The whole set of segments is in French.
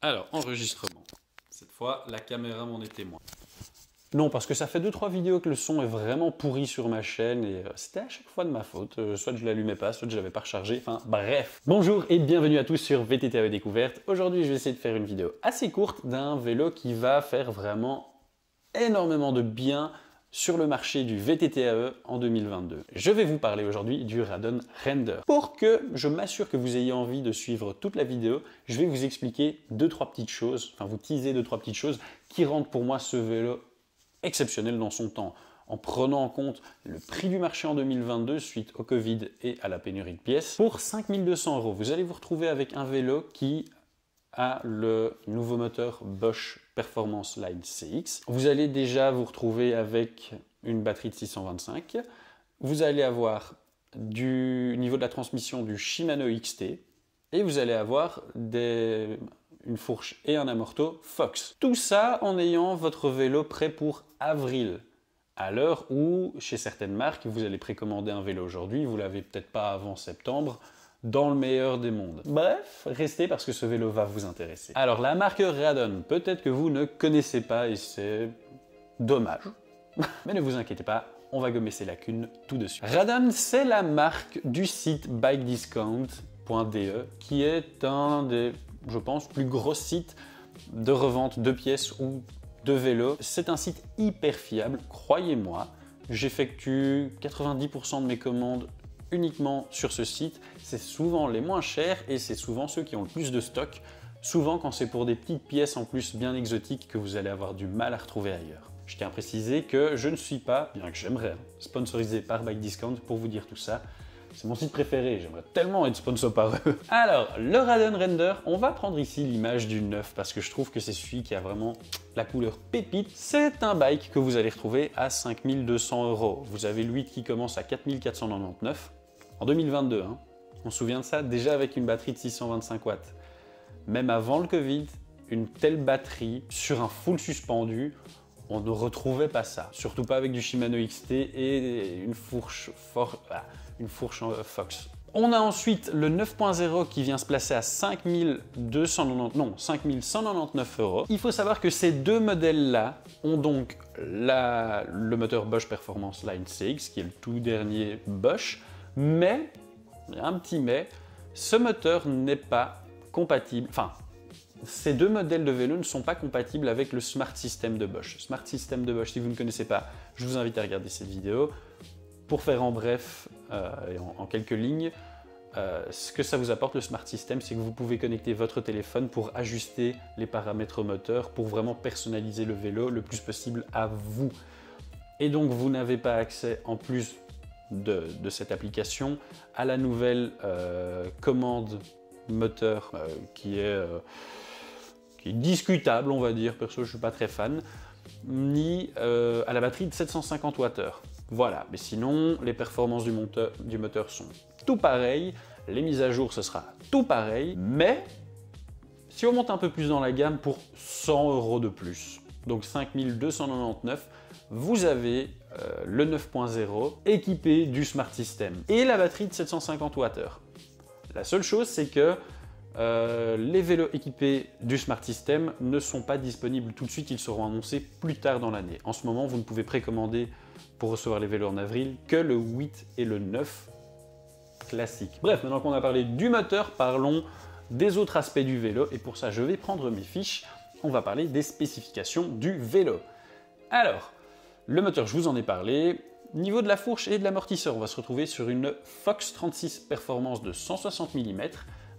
Alors, enregistrement. Cette fois, la caméra m'en est témoin. Non, parce que ça fait 2-3 vidéos que le son est vraiment pourri sur ma chaîne et c'était à chaque fois de ma faute. Soit je l'allumais pas, soit je l'avais pas rechargé, enfin bref. Bonjour et bienvenue à tous sur VTTAE Découverte. Aujourd'hui, je vais essayer de faire une vidéo assez courte d'un vélo qui va faire vraiment énormément de bien sur le marché du VTTAE en 2022. Je vais vous parler aujourd'hui du Radon Render. Pour que je m'assure que vous ayez envie de suivre toute la vidéo, je vais vous expliquer 2-3 petites choses, enfin vous teaser 2-3 petites choses qui rendent pour moi ce vélo exceptionnel dans son temps, en prenant en compte le prix du marché en 2022 suite au Covid et à la pénurie de pièces. Pour 5200 €, vous allez vous retrouver avec un vélo qui a le nouveau moteur Bosch Performance Line CX. Vous allez déjà vous retrouver avec une batterie de 625. Vous allez avoir du niveau de la transmission du Shimano XT et vous allez avoir une fourche et un amorto Fox. Tout ça en ayant votre vélo prêt pour avril. À l'heure où, chez certaines marques, vous allez précommander un vélo aujourd'hui, vous ne l'avez peut-être pas avant septembre, dans le meilleur des mondes. Bref, restez parce que ce vélo va vous intéresser. Alors, la marque Radon, peut-être que vous ne connaissez pas et c'est dommage. Mais ne vous inquiétez pas, on va gommer ces lacunes tout de suite. Radon, c'est la marque du site bikediscount.de qui est un des, je pense, plus gros sites de revente de pièces ou de vélos. C'est un site hyper fiable, croyez-moi. J'effectue 90% de mes commandes uniquement sur ce site. C'est souvent les moins chers et c'est souvent ceux qui ont le plus de stock. Souvent quand c'est pour des petites pièces en plus bien exotiques que vous allez avoir du mal à retrouver ailleurs. Je tiens à préciser que je ne suis pas, bien que j'aimerais, sponsorisé par Bike Discount pour vous dire tout ça. C'est mon site préféré, j'aimerais tellement être sponsor par eux. Alors, le Radon Render, on va prendre ici l'image du neuf parce que je trouve que c'est celui qui a vraiment la couleur pépite. C'est un bike que vous allez retrouver à 5200 €. Vous avez lui qui commence à 4499 en 2022. Hein. On se souvient de ça, déjà avec une batterie de 625 watts. Même avant le Covid, une telle batterie sur un full suspendu, on ne retrouvait pas ça. Surtout pas avec du Shimano XT et une fourche Fox. On a ensuite le 9.0 qui vient se placer à 5199 €. Il faut savoir que ces deux modèles-là ont donc le moteur Bosch Performance Line CX, qui est le tout dernier Bosch, mais, il y a un petit mais, ce moteur n'est pas compatible, enfin, ces deux modèles de vélo ne sont pas compatibles avec le Smart System de Bosch. Smart System de Bosch, si vous ne connaissez pas, je vous invite à regarder cette vidéo. Pour faire en bref, et en quelques lignes, ce que ça vous apporte le Smart System, c'est que vous pouvez connecter votre téléphone pour ajuster les paramètres moteurs, pour vraiment personnaliser le vélo le plus possible à vous. Et donc vous n'avez pas accès, en plus de cette application, à la nouvelle commande moteur qui est discutable, on va dire, perso je ne suis pas très fan, ni à la batterie de 750 Wh. Voilà, mais sinon, les performances du moteur sont tout pareilles, les mises à jour, ce sera tout pareil, mais si on monte un peu plus dans la gamme, pour 100 € de plus, donc 5299, vous avez le 9.0 équipé du Smart System et la batterie de 750 Wh. La seule chose, c'est que les vélos équipés du Smart System ne sont pas disponibles tout de suite, ils seront annoncés plus tard dans l'année. En ce moment, vous ne pouvez précommander pour recevoir les vélos en avril que le 8 et le 9 classique. Bref, maintenant qu'on a parlé du moteur, parlons des autres aspects du vélo. Et pour ça, je vais prendre mes fiches. On va parler des spécifications du vélo. Alors, le moteur, je vous en ai parlé. Niveau de la fourche et de l'amortisseur, on va se retrouver sur une Fox 36 Performance de 160 mm.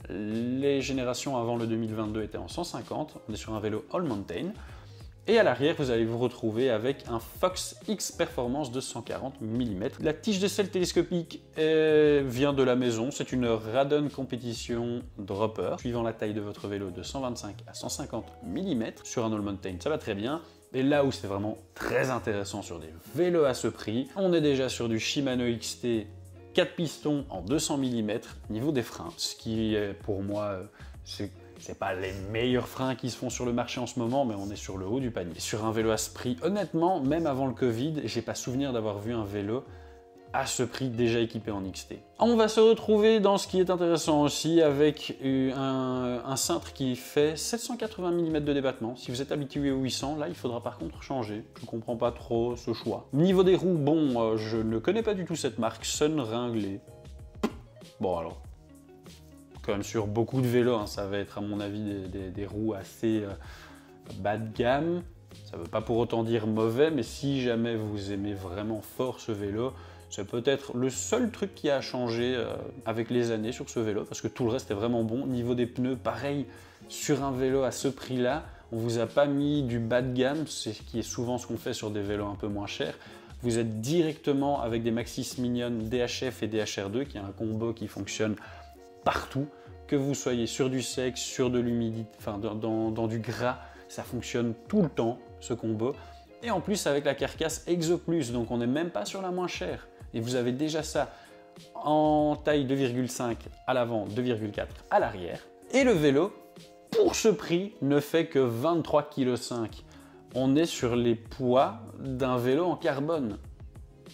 Les générations avant le 2022 étaient en 150. On est sur un vélo All Mountain. Et à l'arrière, vous allez vous retrouver avec un Fox X Performance de 140 mm. La tige de selle télescopique vient de la maison. C'est une Radon Competition Dropper, suivant la taille de votre vélo de 125 à 150 mm. Sur un All Mountain, ça va très bien. Et là où c'est vraiment très intéressant sur des vélos à ce prix, on est déjà sur du Shimano XT 4 pistons en 200 mm niveau des freins, ce qui est pour moi, c'est pas les meilleurs freins qui se font sur le marché en ce moment, mais on est sur le haut du panier. Sur un vélo à ce prix, honnêtement, même avant le Covid, j'ai pas souvenir d'avoir vu un vélo à ce prix déjà équipé en XT. On va se retrouver dans ce qui est intéressant aussi avec un cintre qui fait 780 mm de débattement. Si vous êtes habitué au 800, là il faudra par contre changer. Je ne comprends pas trop ce choix. Niveau des roues, bon, je ne connais pas du tout cette marque, Sun Ringlé. Bon alors, quand même sur beaucoup de vélos, hein, ça va être à mon avis des roues assez bas de gamme. Ça ne veut pas pour autant dire mauvais, mais si jamais vous aimez vraiment fort ce vélo, c'est peut-être le seul truc qui a changé avec les années sur ce vélo, parce que tout le reste est vraiment bon. Niveau des pneus, pareil, sur un vélo à ce prix-là, on ne vous a pas mis du bas de gamme, c'est ce qui est souvent ce qu'on fait sur des vélos un peu moins chers. Vous êtes directement avec des Maxxis Minion DHF et DHR2, qui est un combo qui fonctionne partout, que vous soyez sur du sec, sur de l'humidité, enfin dans du gras, ça fonctionne tout le temps, ce combo. Et en plus avec la carcasse Exo Plus, donc on n'est même pas sur la moins chère. Et vous avez déjà ça en taille 2,5 à l'avant, 2,4 à l'arrière. Et le vélo, pour ce prix, ne fait que 23,5 kg. On est sur les poids d'un vélo en carbone,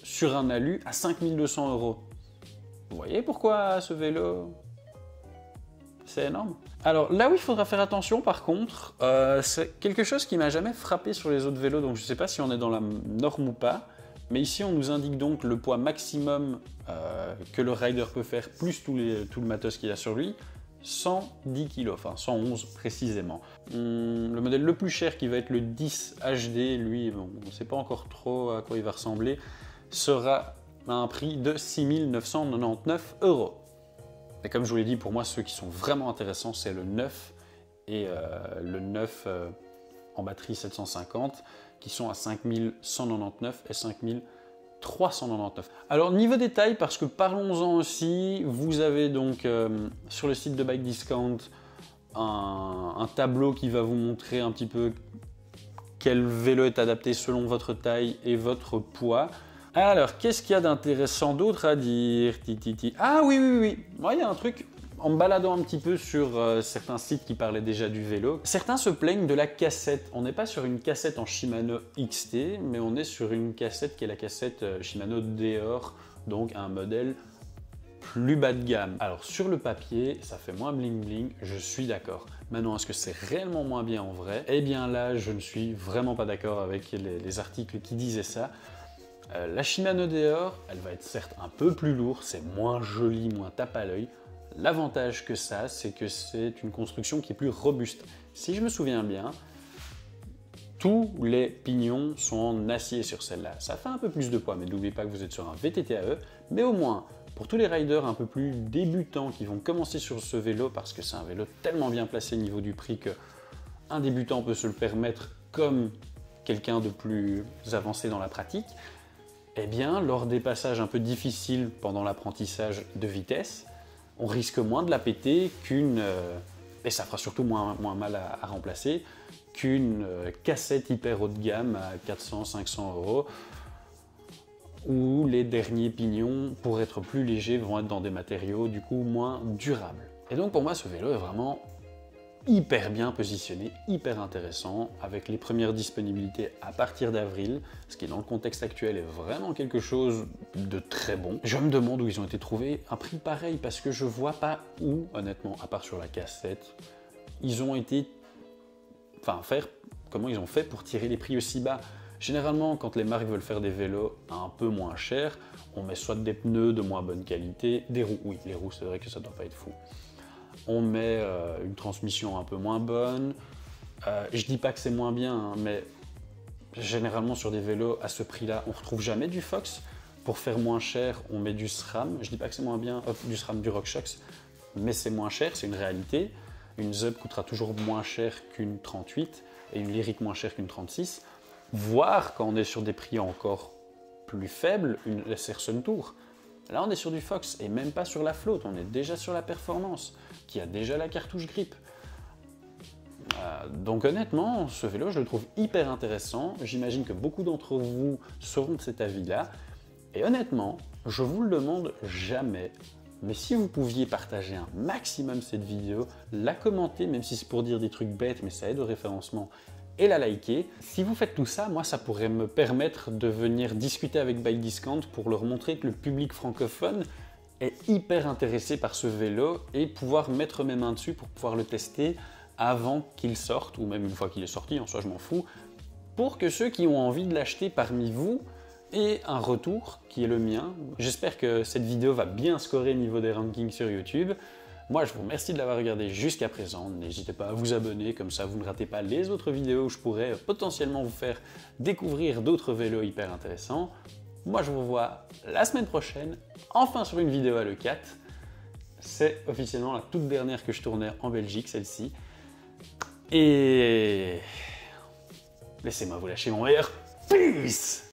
sur un alu à 5200 €. Vous voyez pourquoi ce vélo, c'est énorme. Alors là où il faudra faire attention par contre, c'est quelque chose qui m'a jamais frappé sur les autres vélos, donc je ne sais pas si on est dans la norme ou pas, mais ici on nous indique donc le poids maximum que le rider peut faire, plus tout le matos qu'il a sur lui, 110 kg, enfin 111 précisément. Le modèle le plus cher qui va être le 10 HD, lui, bon, on ne sait pas encore trop à quoi il va ressembler, sera à un prix de 6 999 €. Et comme je vous l'ai dit, pour moi, ceux qui sont vraiment intéressants, c'est le 9 et le 9 en batterie 750, qui sont à 5 199 et 5 399. Alors, niveau détail, parce que parlons-en aussi, vous avez donc sur le site de Bike Discount un tableau qui va vous montrer un petit peu quel vélo est adapté selon votre taille et votre poids. Alors, qu'est-ce qu'il y a d'intéressant d'autre à dire? Ah oui, moi, il y a un truc, en me baladant un petit peu sur certains sites qui parlaient déjà du vélo, certains se plaignent de la cassette. On n'est pas sur une cassette en Shimano XT, mais on est sur une cassette qui est la cassette Shimano Deore, donc un modèle plus bas de gamme. Alors, sur le papier, ça fait moins bling bling, je suis d'accord. Maintenant, est-ce que c'est réellement moins bien en vrai? Eh bien là, je ne suis vraiment pas d'accord avec les articles qui disaient ça. La Shimano Deore, elle va être certes un peu plus lourde, c'est moins joli, moins tape à l'œil. L'avantage que ça, c'est que c'est une construction qui est plus robuste. Si je me souviens bien, tous les pignons sont en acier sur celle-là. Ça fait un peu plus de poids, mais n'oubliez pas que vous êtes sur un VTT-AE. Mais au moins, pour tous les riders un peu plus débutants qui vont commencer sur ce vélo, parce que c'est un vélo tellement bien placé au niveau du prix qu'un débutant peut se le permettre comme quelqu'un de plus avancé dans la pratique, eh bien, lors des passages un peu difficiles pendant l'apprentissage de vitesse, on risque moins de la péter qu'une, et ça fera surtout moins mal à remplacer, qu'une cassette hyper haut de gamme à 400-500 €, où les derniers pignons, pour être plus légers, vont être dans des matériaux du coup moins durables. Et donc pour moi, ce vélo est vraiment hyper bien positionné, hyper intéressant, avec les premières disponibilités à partir d'avril, ce qui dans le contexte actuel est vraiment quelque chose de très bon. Je me demande où ils ont été trouvés un prix pareil, parce que je vois pas où, honnêtement, à part sur la cassette, ils ont été, comment ils ont fait pour tirer les prix aussi bas. Généralement, quand les marques veulent faire des vélos un peu moins chers, on met soit des pneus de moins bonne qualité, des roues, oui, les roues c'est vrai que ça doit pas être fou. On met une transmission un peu moins bonne. Je dis pas que c'est moins bien, hein, mais généralement sur des vélos à ce prix-là, on retrouve jamais du Fox. Pour faire moins cher, on met du SRAM. Je dis pas que c'est moins bien, du SRAM, du RockShox, mais c'est moins cher, c'est une réalité. Une Zub coûtera toujours moins cher qu'une 38 et une Lyric moins cher qu'une 36. Voire quand on est sur des prix encore plus faibles, une SR Suntour. Là, on est sur du Fox et même pas sur la flotte, on est déjà sur la performance, qui a déjà la cartouche grip. Donc honnêtement, ce vélo, je le trouve hyper intéressant. J'imagine que beaucoup d'entre vous seront de cet avis-là. Et honnêtement, je vous le demande jamais, mais si vous pouviez partager un maximum cette vidéo, la commenter, même si c'est pour dire des trucs bêtes, mais ça aide au référencement, et la liker. Si vous faites tout ça, moi ça pourrait me permettre de venir discuter avec Bike Discount pour leur montrer que le public francophone est hyper intéressé par ce vélo et pouvoir mettre mes mains dessus pour pouvoir le tester avant qu'il sorte, ou même une fois qu'il est sorti, en soi je m'en fous, pour que ceux qui ont envie de l'acheter parmi vous aient un retour qui est le mien. J'espère que cette vidéo va bien scorer au niveau des rankings sur YouTube. Moi, je vous remercie de l'avoir regardé jusqu'à présent. N'hésitez pas à vous abonner, comme ça vous ne ratez pas les autres vidéos où je pourrais potentiellement vous faire découvrir d'autres vélos hyper intéressants. Moi, je vous vois la semaine prochaine, enfin sur une vidéo à l'E4. C'est officiellement la toute dernière que je tournais en Belgique, celle-ci. Et laissez-moi vous lâcher mon meilleur. Peace!